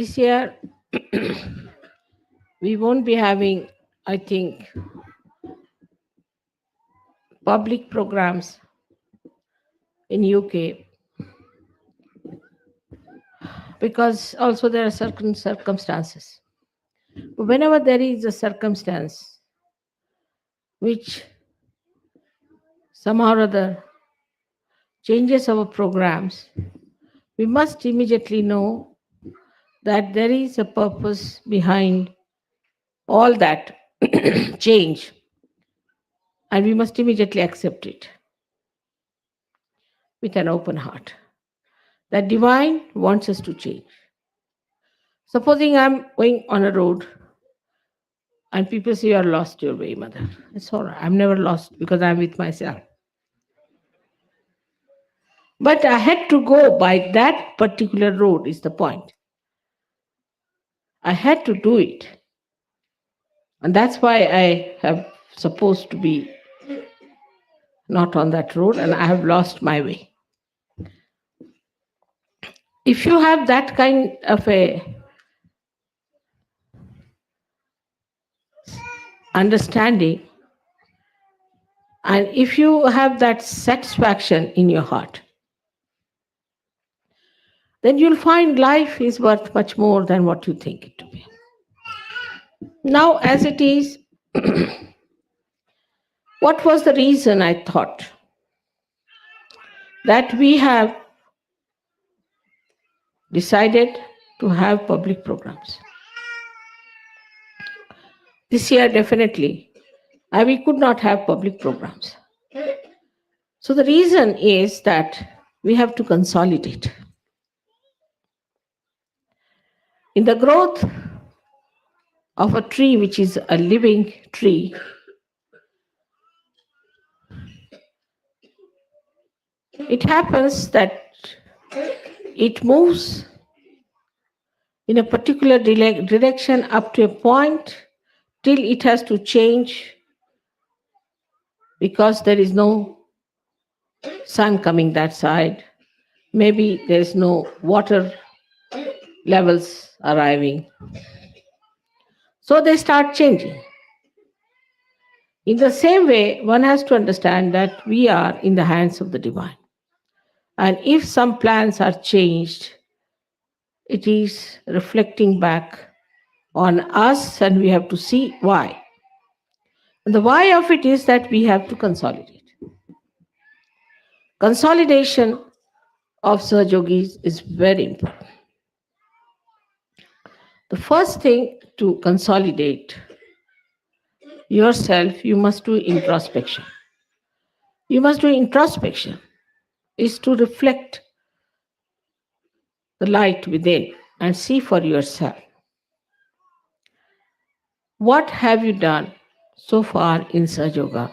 This year, we won't be having, I think, public programs in UK because also there are certain circumstances. But whenever there is a circumstance which somehow or other changes our programs, we must immediately know that there is a purpose behind all that change, and we must immediately accept it with an open heart. That divine wants us to change. Supposing I'm going on a road and people say, "You are lost your way, mother." It's all right. I'm never lost because I'm with myself. But I had to go by that particular road, is the point. I had to do it. And that's why I have supposed to be not on that road and I have lost my way. If you have that kind of a understanding, and if you have that satisfaction in your heart, then you'll find life is worth much more than what you think it to be. Now, as it is, what was the reason I thought that we have decided to have public programs? This year, definitely, we could not have public programs. So, the reason is that we have to consolidate. In the growth of a tree, which is a living tree, it happens that it moves in a particular direction up to a point till it has to change because there is no sun coming that side. Maybe there is no water levels arriving. So they start changing. In the same way, one has to understand that we are in the hands of the divine. And if some plans are changed, it is reflecting back on us, and we have to see why. And the why of it is that we have to consolidate. Consolidation of Sahajogis is very important. The first thing to consolidate yourself, you must do introspection. You must do introspection, is to reflect the light within and see for yourself. What have you done so far in Sahaja Yoga?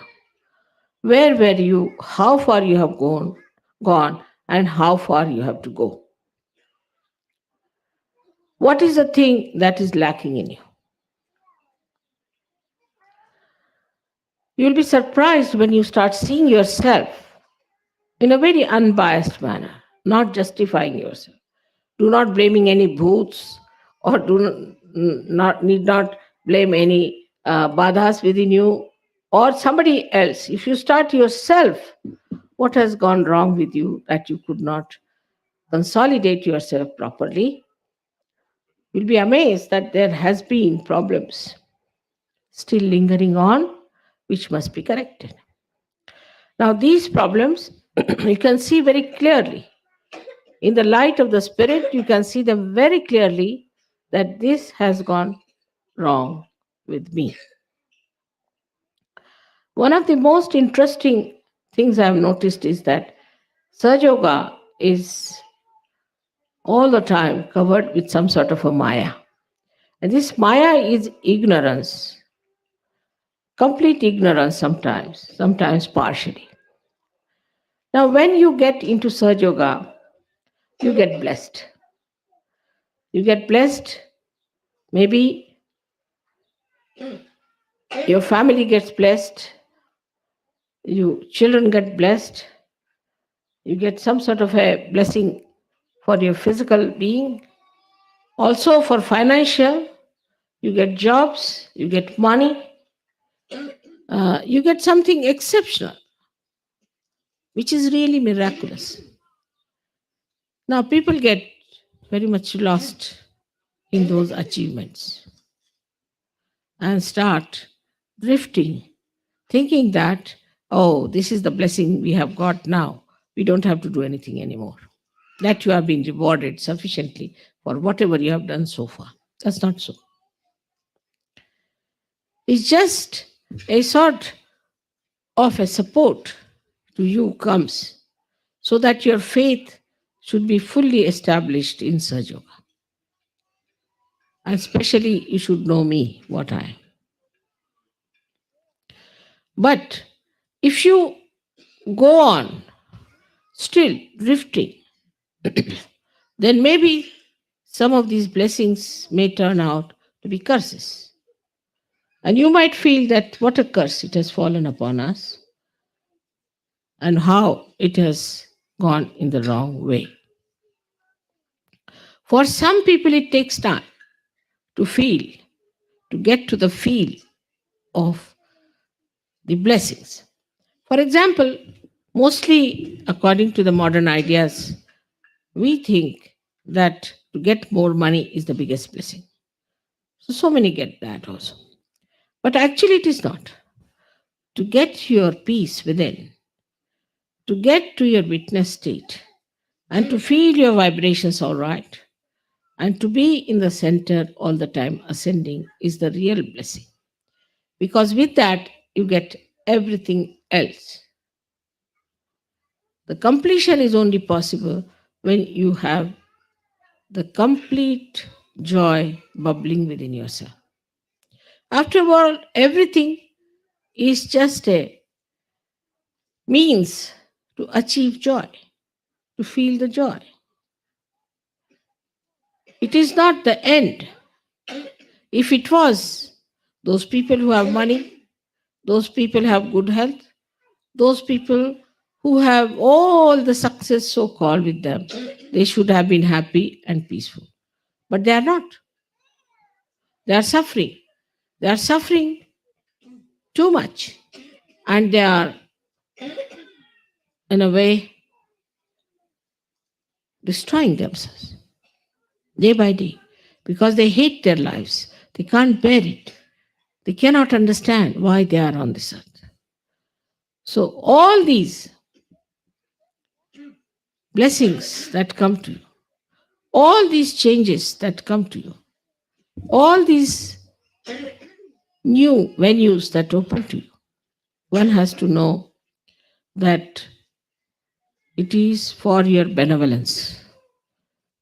Where were you? How far you have gone, and how far you have to go? What is the thing that is lacking in you? You'll be surprised when you start seeing yourself in a very unbiased manner, not justifying yourself. Do not blaming any bhoots or need not blame any badhas within you or somebody else. If you start yourself, what has gone wrong with you that you could not consolidate yourself properly, you'll be amazed that there has been problems still lingering on, which must be corrected. Now, these problems you can see very clearly. In the light of the spirit, you can see them very clearly that this has gone wrong with me. One of the most interesting things I've noticed is that Sahaja Yoga is all the time covered with some sort of a Maya. And this Maya is ignorance, complete ignorance sometimes partially. Now, when you get into Sahaja Yoga, you get blessed. You get blessed, maybe your family gets blessed, you children get blessed, you get some sort of a blessing for your physical being, Also, for financial, you get jobs, you get money, you get something exceptional, which is really miraculous. Now, people get very much lost in those achievements and start drifting, thinking that, oh, this is the blessing we have got now. We don't have to do anything anymore. That you have been rewarded sufficiently for whatever you have done so far. That's not so. It's just a sort of a support to you comes so that your faith should be fully established in Sahaja Yoga. And especially, you should know me, what I am. But if you go on still drifting, then maybe some of these blessings may turn out to be curses. And you might feel that what a curse it has fallen upon us and how it has gone in the wrong way. For some people, it takes time to feel, to get to the feel of the blessings. For example, mostly according to the modern ideas, we think that to get more money is the biggest blessing. So many get that also. But actually, it is not. To get your peace within, to get to your witness state, and to feel your vibrations all right, and to be in the center all the time ascending is the real blessing. Because with that, you get everything else. The completion is only possible when you have the complete joy bubbling within yourself. After all, everything is just a means to achieve joy, to feel the joy. It is not the end. If it was, those people who have money, those people have good health, those people who have all the success so called with them, they should have been happy and peaceful. But they are not. They are suffering. They are suffering too much. And they are, in a way, destroying themselves day by day because they hate their lives. They can't bear it. They cannot understand why they are on this earth. So, all these blessings that come to you, all these changes that come to you, all these new venues that open to you, one has to know that it is for your benevolence.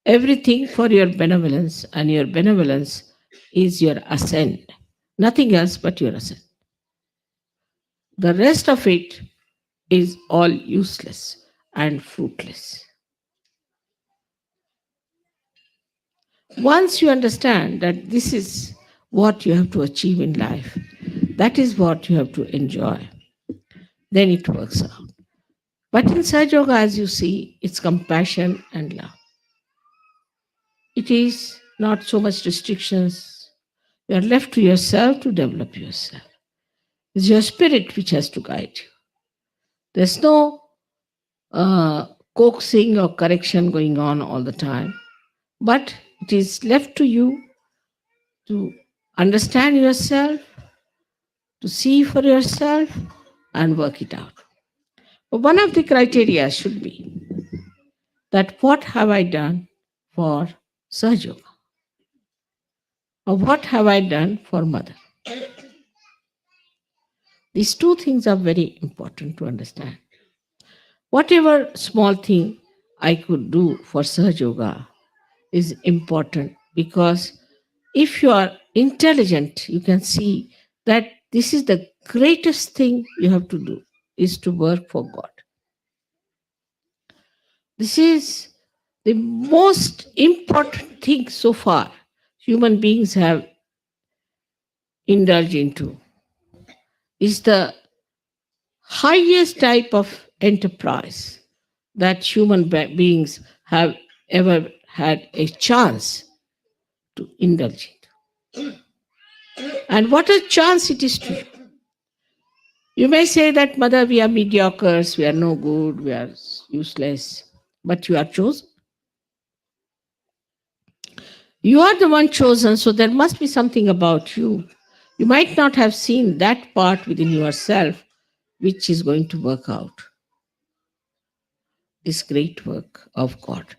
Everything for your benevolence, and your benevolence is your ascent. Nothing else but your ascent. The rest of it is all useless and fruitless. Once you understand that this is what you have to achieve in life, that is what you have to enjoy, then it works out. But in Sahaja Yoga, as you see, it's compassion and love. It is not so much restrictions. You are left to yourself to develop yourself. It's your spirit which has to guide you. There's no coaxing or correction going on all the time, but it is left to you to understand yourself, to see for yourself, and work it out. But one of the criteria should be that what have I done for Sahaja Yoga? Or what have I done for Mother? These two things are very important to understand. Whatever small thing I could do for Sahaja Yoga is important because if you are intelligent, you can see that this is the greatest thing you have to do is to work for God. This is the most important thing so far human beings have indulged into. Is the highest type of enterprise that human beings have ever had a chance to indulge in. And what a chance it is to you. You may say that, Mother, we are mediocres, we are no good, we are useless, but you are chosen. You are the one chosen, so there must be something about you. You might not have seen that part within yourself which is going to work out this great work of God.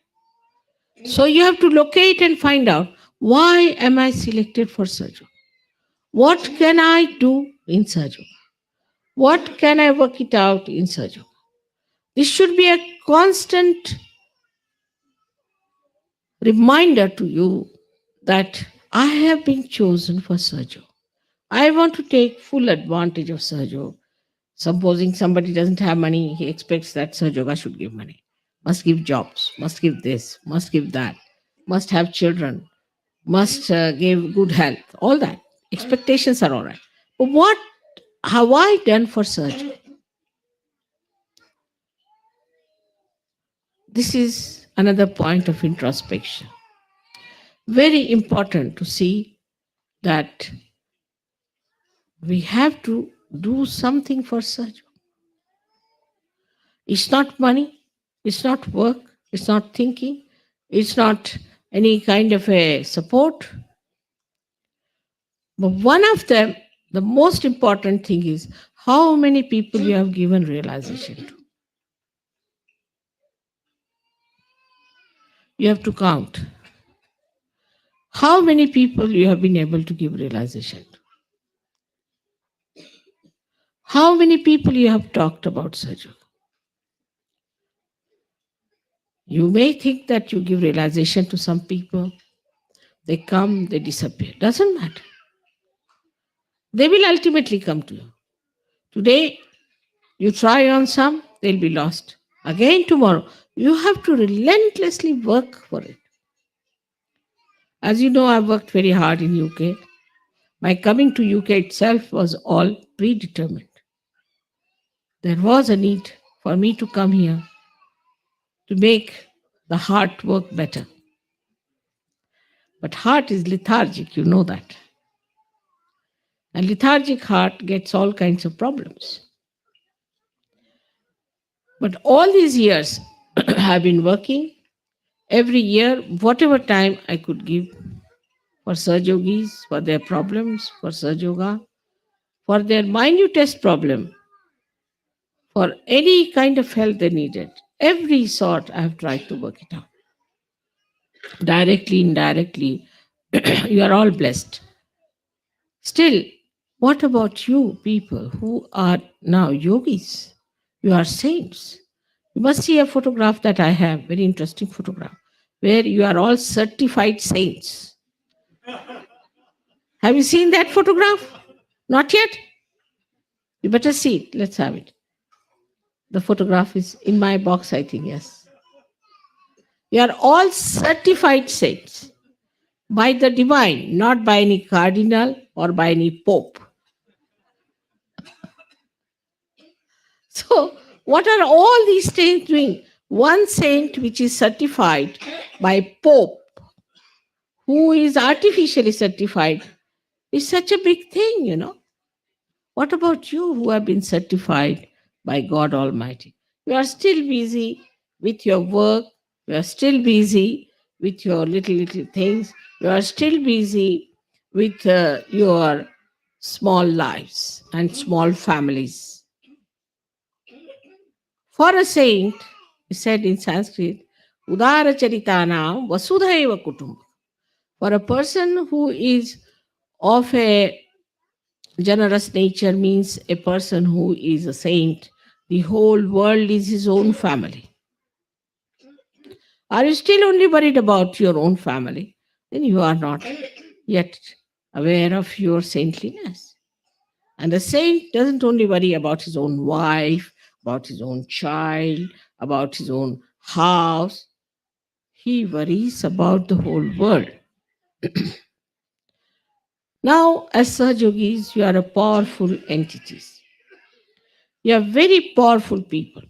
So you have to locate and find out, why am I selected for Sajo? What can I do in Sajo? What can I work it out in Sajo? This should be a constant reminder to you that I have been chosen for Sajo. I want to take full advantage of Sahaja. Supposing somebody doesn't have money, he expects that Sahaja should give money, must give jobs, must give this, must give that, must have children, must give good health, all that. Expectations are all right. But what have I done for Sahaja? This is another point of introspection. Very important to see that we have to do something for Sahaja. It's not money, it's not work, it's not thinking, it's not any kind of a support. But one of them, the most important thing is how many people you have given realization to. You have to count how many people you have been able to give realization to. How many people you have talked about Sajjad. You may think that you give realization to some people, they come, they disappear. Doesn't matter. They will ultimately come to you. Today, you try on some, they'll be lost. Again tomorrow, you have to relentlessly work for it. As you know, I've worked very hard in UK. My coming to UK itself was all predetermined. There was a need for me to come here to make the heart work better. But heart is lethargic, you know that. And lethargic heart gets all kinds of problems. But all these years, I've been working every year, whatever time I could give for Saj Yogis, for their problems, for Saj Yoga, for their minutest problem, for any kind of help they needed. Every sort I have tried to work it out. Directly, indirectly, you are all blessed. Still, what about you people who are now yogis? You are saints. You must see a photograph that I have, very interesting photograph, where you are all certified saints. Have you seen that photograph? Not yet? You better see it. Let's have it. The photograph is in my box, I think, yes. You are all certified saints by the divine, not by any cardinal or by any pope. So, what are all these saints doing? One saint which is certified by pope, who is artificially certified, is such a big thing, you know. What about you who have been certified by God Almighty? You are still busy with your work, you are still busy with your little things, you are still busy with your small lives and small families. For a saint, he said in Sanskrit, Udara Charitanam Vasudhaiva Kutumba. For a person who is of a generous nature means a person who is a saint. The whole world is his own family. Are you still only worried about your own family? Then you are not yet aware of your saintliness. And the saint doesn't only worry about his own wife, about his own child, about his own house. He worries about the whole world. Now, as Sahajogis, you are a powerful entities. You are very powerful people.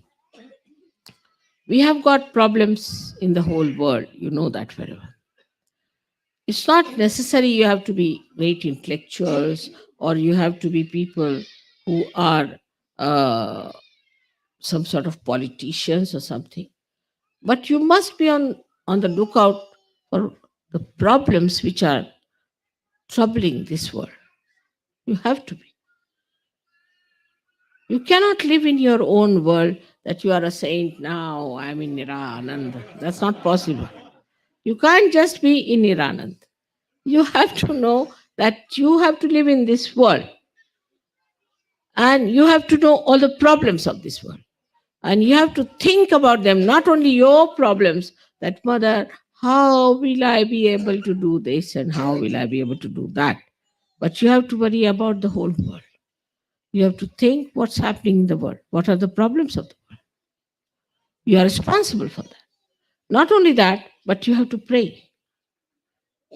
We have got problems in the whole world. You know that very well. It's not necessary you have to be great intellectuals or you have to be people who are uh, some sort of politicians or something. But you must be on the lookout for the problems which are troubling this world. You have to be. You cannot live in your own world that you are a saint now, I'm in Niranand. That's not possible. You can't just be in Niranand. You have to know that you have to live in this world and you have to know all the problems of this world. And you have to think about them, not only your problems, that mother, how will I be able to do this and how will I be able to do that? But you have to worry about the whole world. You have to think what's happening in the world. What are the problems of the world? You are responsible for that. Not only that, but you have to pray.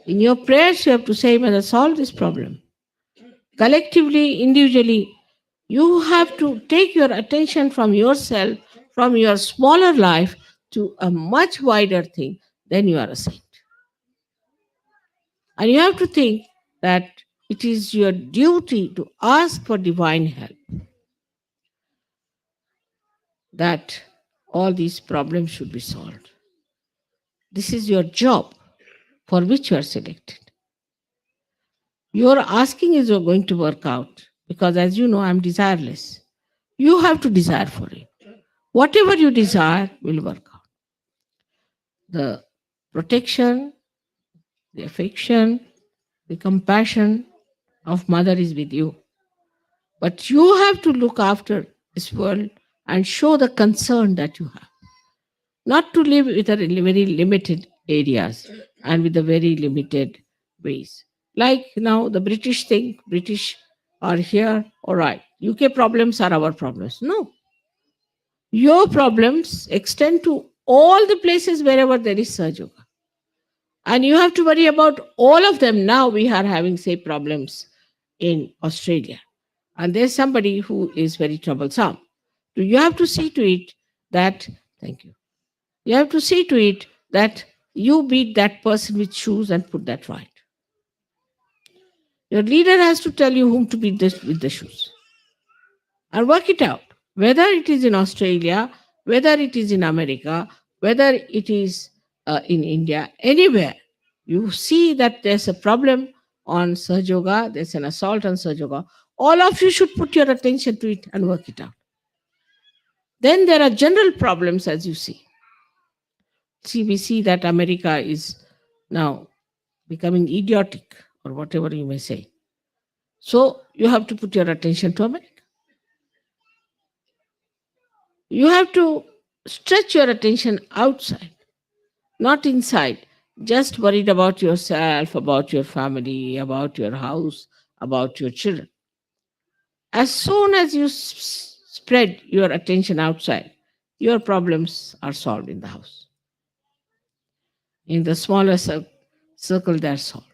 In your prayers, you have to say, Mother, solve this problem. Collectively, individually, you have to take your attention from yourself, from your smaller life, to a much wider thing. Then you are a saint. And you have to think that it is your duty to ask for divine help, that all these problems should be solved. This is your job for which you are selected. Your asking is going to work out because, as you know, I'm desireless. You have to desire for it. Whatever you desire will work out. The protection, the affection, the compassion of mother is with you. But you have to look after this world and show the concern that you have. Not to live with a very limited areas and with the very limited ways. Like now the British think British are here, all right. UK problems are our problems. No. Your problems extend to all the places wherever there is Sahaja Yoga. And you have to worry about all of them. Now we are having, say, problems in Australia. And there's somebody who is very troublesome. So you have to see to it that, thank you. You have to see to it that you beat that person with shoes and put that right. Your leader has to tell you whom to beat this with the shoes. And work it out. Whether it is in Australia, whether it is in America, whether it is in India, anywhere, you see that there's a problem on Sahaja Yoga, there's an assault on Sahaja Yoga, all of you should put your attention to it and work it out. Then there are general problems, as you see. See, we see that America is now becoming idiotic, or whatever you may say. So you have to put your attention to America. You have to stretch your attention outside, not inside. Just worried about yourself, about your family, about your house, about your children. As soon as you spread your attention outside, your problems are solved in the house. In the smaller circle, they're solved.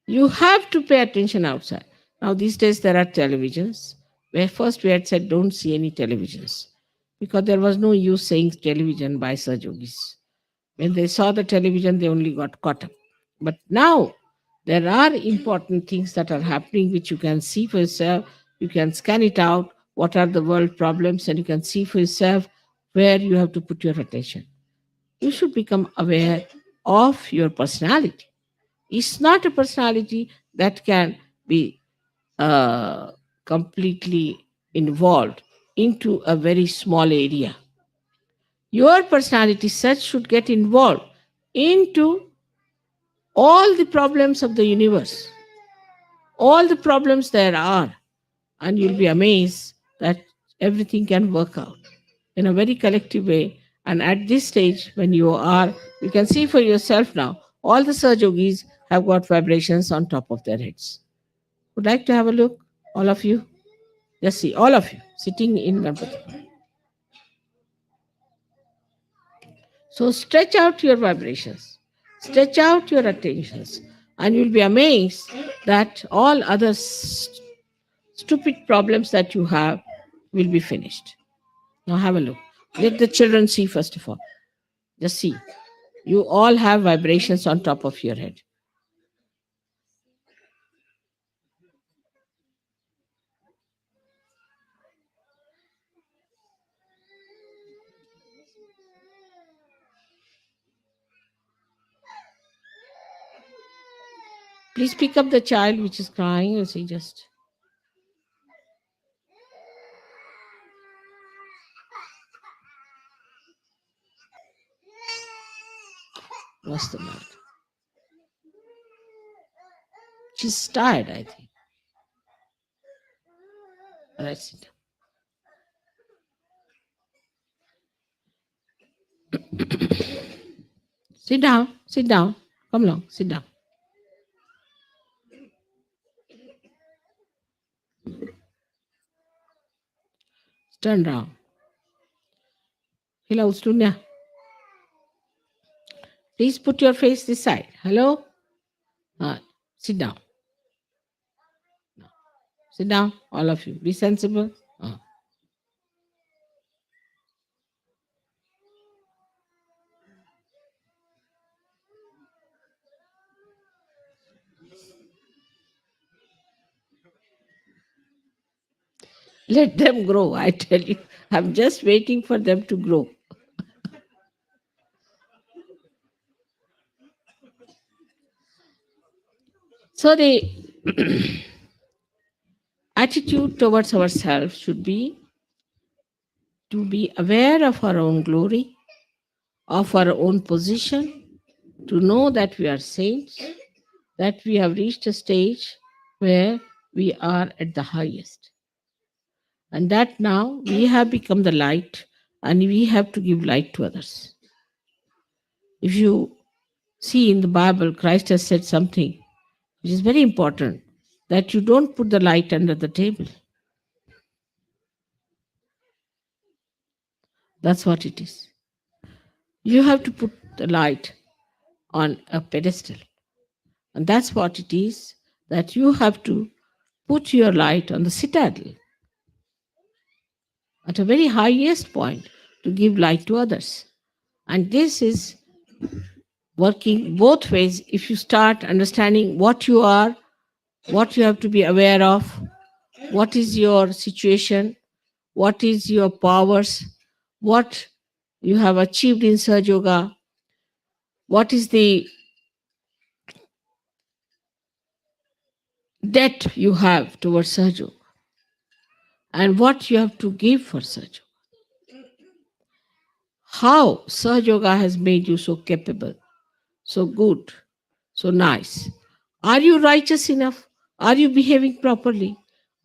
You have to pay attention outside. Now, these days, there are televisions, where first we had said, don't see any televisions, because there was no use saying television by Sahaja Yogis. When they saw the television, they only got caught up. But now, there are important things that are happening which you can see for yourself. You can scan it out. What are the world problems? And you can see for yourself where you have to put your attention. You should become aware of your personality. It's not a personality that can be uh, completely involved into a very small area. Your personality such should get involved into all the problems of the universe, all the problems there are, and you'll be amazed that everything can work out in a very collective way. And at this stage, when you can see for yourself now, all the Sahaja Yogis have got vibrations on top of their heads. Would like to have a look, all of you? Just see, all of you sitting in Ganpati. So stretch out your vibrations, stretch out your attentions, and you'll be amazed that all other stupid problems that you have will be finished. Now have a look. Let the children see first of all. Just see. You all have vibrations on top of your head. Please pick up the child which is crying. You see, just what's the matter? She's tired, I think. All right, sit down. Sit down. Sit down. Come along. Sit down. Turn round. Hello, Stunya. Please put your face this side. Hello? Sit down. Sit down, all of you. Be sensible. Let them grow, I tell you. I'm just waiting for them to grow. So the attitude towards ourselves should be to be aware of our own glory, of our own position, to know that we are saints, that we have reached a stage where we are at the highest. And that now we have become the light and we have to give light to others. If you see in the Bible, Christ has said something which is very important, that you don't put the light under the table. That's what it is. You have to put the light on a pedestal. And that's what it is, that you have to put your light on the citadel at a very highest point to give light to others. And this is working both ways. If you start understanding what you are, what you have to be aware of, what is your situation, what is your powers, what you have achieved in Sahaja Yoga, what is the debt you have towards Sahaja Yoga, and what you have to give for Sahaja Yoga. How Sahaja Yoga has made you so capable, so good, so nice. Are you righteous enough? Are you behaving properly?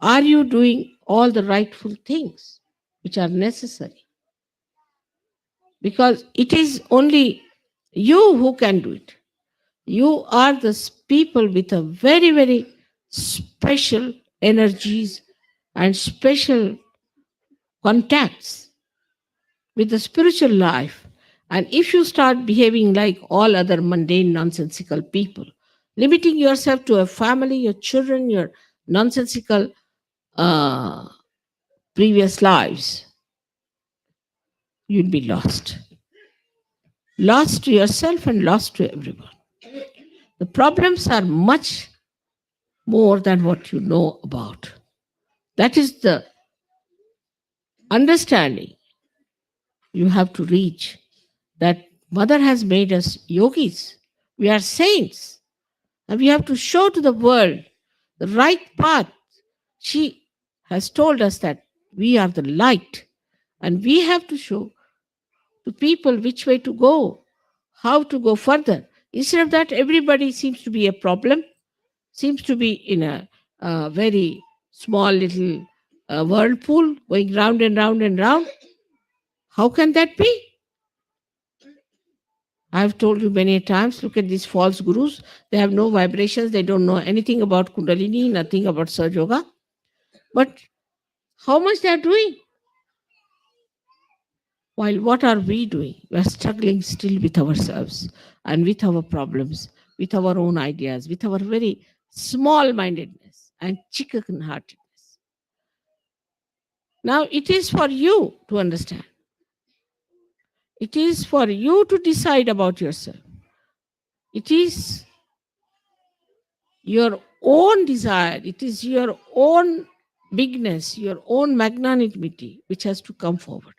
Are you doing all the rightful things which are necessary? Because it is only you who can do it. You are the people with a very, very special energies and special contacts with the spiritual life. And if you start behaving like all other mundane, nonsensical people, limiting yourself to a family, your children, your nonsensical uh, previous lives, you'll be lost. Lost to yourself and lost to everyone. The problems are much more than what you know about. That is the understanding you have to reach, that Mother has made us yogis. We are saints. And we have to show to the world the right path. She has told us that we are the light. And we have to show to people which way to go, how to go further. Instead of that, everybody seems to be a problem, seems to be in a very small little whirlpool going round and round and round. How can that be? I've told you many times, look at these false gurus. They have no vibrations. They don't know anything about Kundalini, nothing about Sahaja Yoga. But how much they are doing? While what are we doing? We are struggling still with ourselves and with our problems, with our own ideas, with our very small mindedness and chicken heartedness. Now, it is for you to understand. It is for you to decide about yourself. It is your own desire, it is your own bigness, your own magnanimity which has to come forward.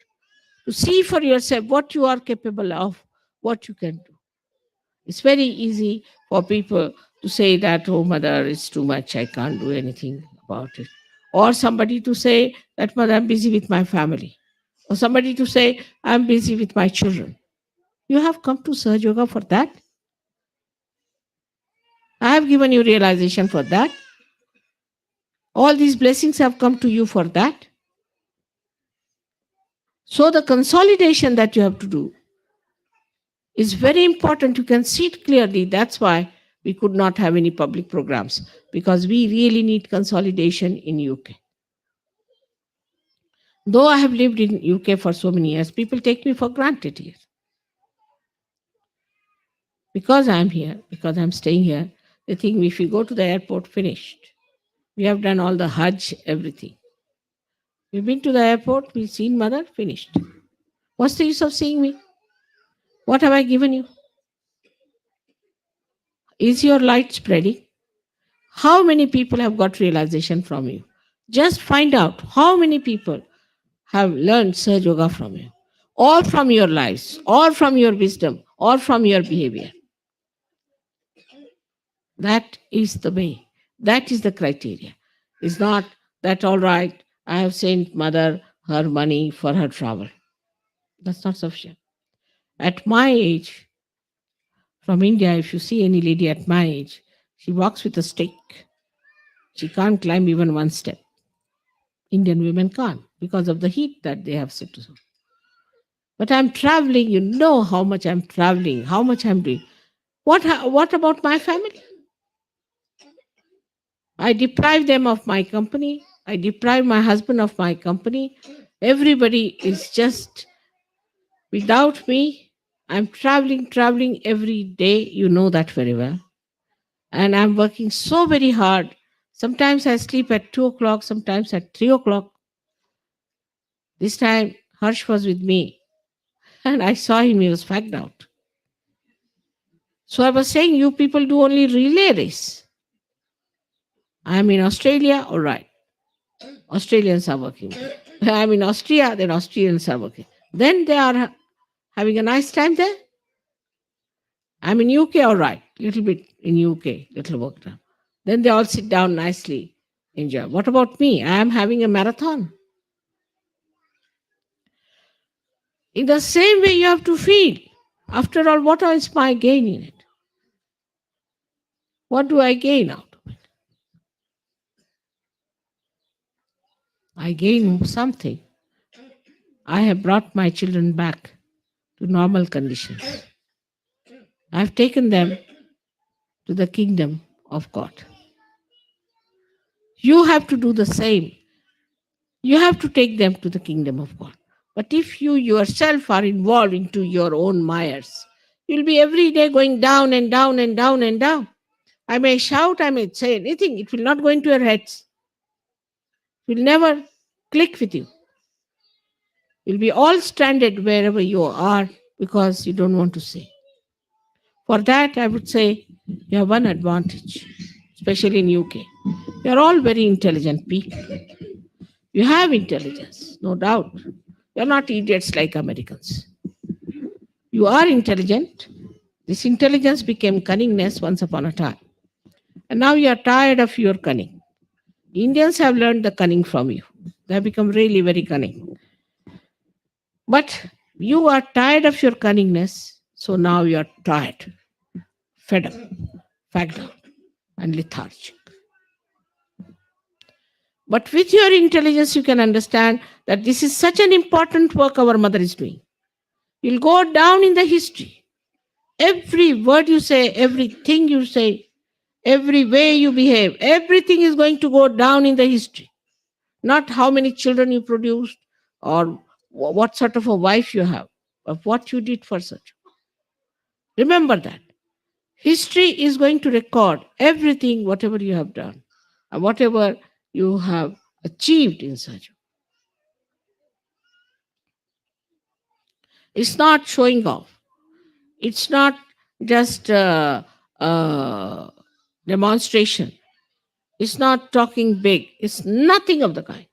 To see for yourself what you are capable of, what you can do. It's very easy for people to say that, oh, mother, it's too much, I can't do anything about it. Or somebody to say that, mother, I'm busy with my family. Or somebody to say, I'm busy with my children. You have come to Sahaja Yoga for that. I have given you realization for that. All these blessings have come to you for that. So the consolidation that you have to do is very important. You can see it clearly. That's why we could not have any public programs, because we really need consolidation in UK. Though I have lived in UK for so many years, people take me for granted here. Because I'm here, because I'm staying here, they think if we go to the airport, finished. We have done all the Hajj, everything. We've been to the airport, we've seen mother, finished. What's the use of seeing me? What have I given you? Is your light spreading? How many people have got realization from you? Just find out how many people have learned Sahaja Yoga from you, or from your lives, or from your wisdom, or from your behavior. That is the way. That is the criteria. It's not that, all right, I have sent mother her money for her travel. That's not sufficient. At my age, from India, if you see any lady at my age, she walks with a stick. She can't climb even one step. Indian women can't because of the heat that they have to. But I'm traveling, you know how much I'm traveling, how much I'm doing. What about my family? I deprive them of my company. I deprive my husband of my company. Everybody is just without me. I'm traveling every day. You know that very well. And I'm working so very hard. Sometimes I sleep at 2 o'clock, sometimes at 3 o'clock. This time, Harsh was with me, and I saw him, he was fagged out. So I was saying, you people do only relay race. I'm in Australia, all right. Australians are working. I'm in Austria, then Austrians are working. Then they are having a nice time there. I'm in UK, all right. Little bit in UK, little work done. Then they all sit down nicely, enjoy. What about me? I am having a marathon. In the same way, you have to feel. After all, what is my gain in it? What do I gain out of it? I gain something. I have brought my children back to normal conditions. I have taken them to the kingdom of God. You have to do the same. You have to take them to the kingdom of God. But if you yourself are involved into your own mires, you'll be every day going down and down and down and down. I may shout, I may say anything, it will not go into your heads. It will never click with you. You'll be all stranded wherever you are because you don't want to say. For that, I would say you have one advantage, especially in UK. You're all very intelligent people. You have intelligence, no doubt. You're not idiots like Americans. You are intelligent. This intelligence became cunningness once upon a time. And now you are tired of your cunning. Indians have learned the cunning from you. They have become really very cunning. But you are tired of your cunningness, so now you are tired, fed up, fagged out, and lethargic. But with your intelligence, you can understand that this is such an important work our mother is doing. You'll go down in the history. Every word you say, everything you say, every way you behave, everything is going to go down in the history. Not how many children you produced or what sort of a wife you have, but what you did for such. Remember that. History is going to record everything, whatever you have done, and whatever you have achieved in such. It's not showing off. It's not just demonstration. It's not talking big. It's nothing of the kind.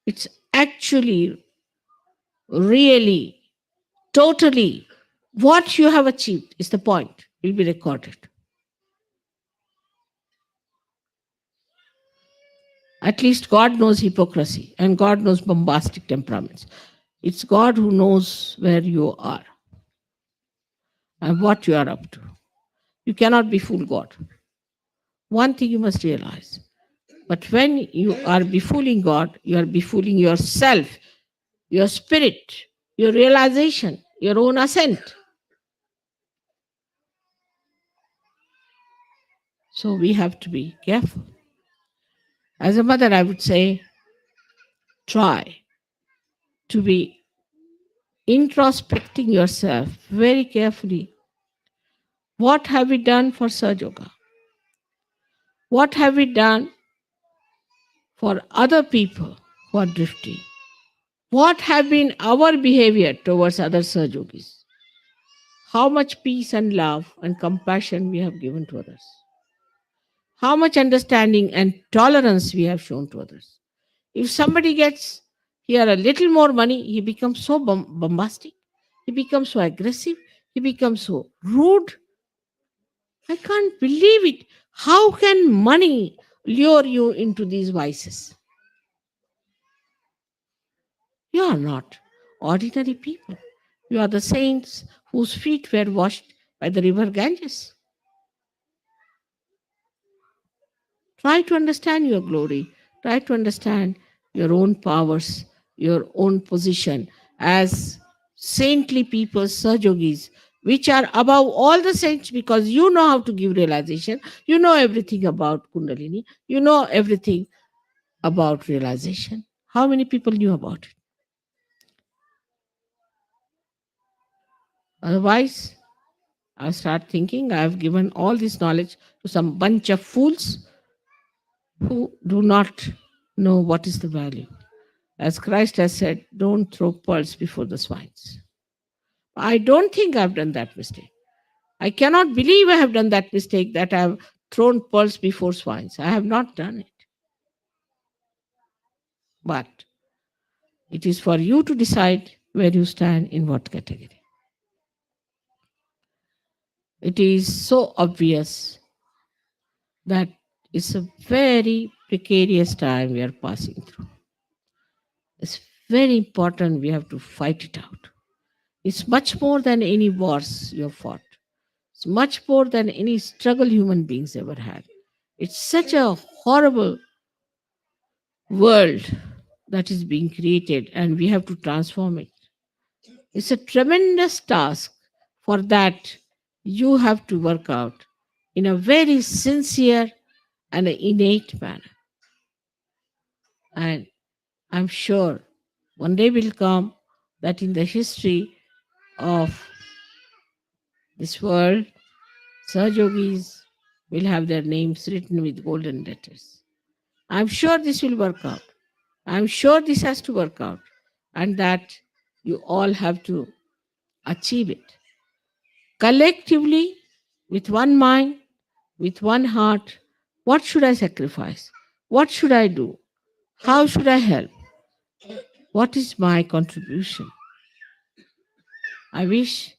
It's actually, really, totally what you have achieved is the point. Will be recorded. At least God knows hypocrisy and God knows bombastic temperaments. It's God who knows where you are and what you are up to. You cannot be fool God. One thing you must realize. But when you are befooling God, you are befooling yourself, your spirit, your realization, your own assent. So we have to be careful. As a mother, I would say try to be introspecting yourself very carefully. What have we done for Saj Yoga? What have we done for other people who are drifting? What have been our behavior towards other Saj Yogis? How much peace and love and compassion we have given to others? How much understanding and tolerance we have shown to others? If somebody gets here a little more money, he becomes so bombastic, he becomes so aggressive, he becomes so rude. I can't believe it. How can money lure you into these vices? You are not ordinary people. You are the saints whose feet were washed by the river Ganges. Try to understand your glory. Try to understand your own powers, your own position as saintly people, Sahajogis, which are above all the saints because you know how to give realization. You know everything about Kundalini. You know everything about realization. How many people knew about it? Otherwise, I start thinking I have given all this knowledge to some bunch of fools who do not know what is the value. As Christ has said, don't throw pearls before the swines. I don't think I've done that mistake. I cannot believe I have done that mistake that I have thrown pearls before swines. I have not done it. But it is for you to decide where you stand in what category. It is so obvious that it's a very precarious time we are passing through. It's very important we have to fight it out. It's much more than any wars you have fought. It's much more than any struggle human beings ever had. It's such a horrible world that is being created, and we have to transform it. It's a tremendous task. For that, you have to work out in a very sincere and innate manner. And I'm sure one day will come that in the history of this world, Sahajogis will have their names written with golden letters. I'm sure this will work out. I'm sure this has to work out, and that you all have to achieve it collectively with one mind, with one heart. What should I sacrifice? What should I do? How should I help? What is my contribution? I wish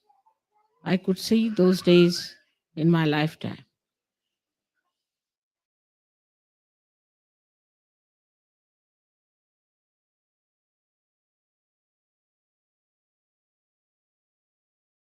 I could see those days in my lifetime.